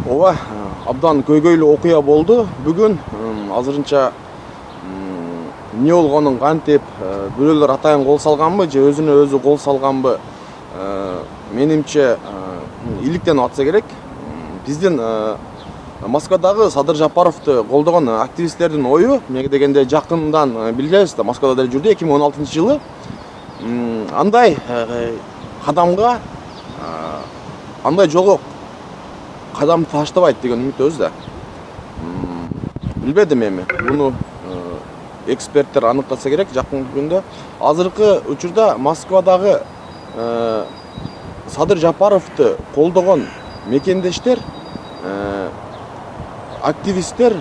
Ооба, абдан көйгөйлүү окуя болду. Бүгүн азырынча эмне болгонун кантип бирөөлөр атайын кол салганбы же өзүнө өзү кол салганбы менимче иликтенип атса керек. Биздин Москвадагы Садыр Жапаровду колдогон активисттердин ою эмнеге дегенде жакындан билебиз да, Москвада деле жүрдү 2016-жылы. Андай кадамга андай жолго кадам таштабайт деген үмүттөбүз да. Билбедим эми. Буну эксперттер аныктаса керек жакын күндө. Азыркы учурда Москвадагы Садыр Жапаровду колдогон мекендештер, активисттер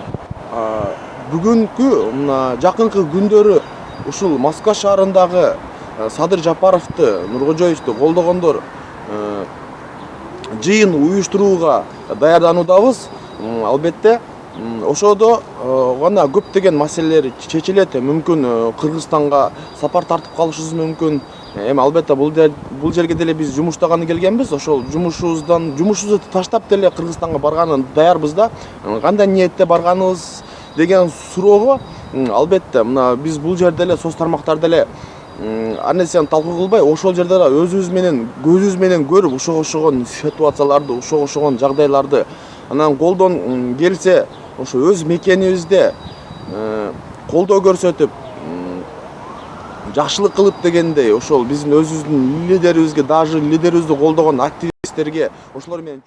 бүгүнкү жакынкы күндөрү ушул Москва шаарындагы Садыр Жапаровду, Нуркожоевду колдогондор жыйын уюштурууга даярдануудабыз. Албетте ошодо гана көптөгөн маселелер чечилет. Мүмкүн Кыргызстанга сапар тартып калышыбыз мүмкүн. Эми албетте бул жерге деле биз жумуштаганы келгенбиз. Ошол жумушубузду таштап деле Кыргызстанга барганы даярбыз да. Кандай ниетте барганыбыз деген суроого албетте мына биз бул жерде эле соц тармактарда эле ар нерсени талкуу кылбай, ошол жерде өзүбүз менен көзүбүз менен көрүп, ошогон ситуацияларды, ошогон жагдайларды анан колдон келсе ошо өз мекенибизде колдоо көрсөтүп, жакшылык кылып дегендей, ошол биздин өзүбүздүн лидерибизге, даже лидерибизди колдогон активисттерге ошолор менен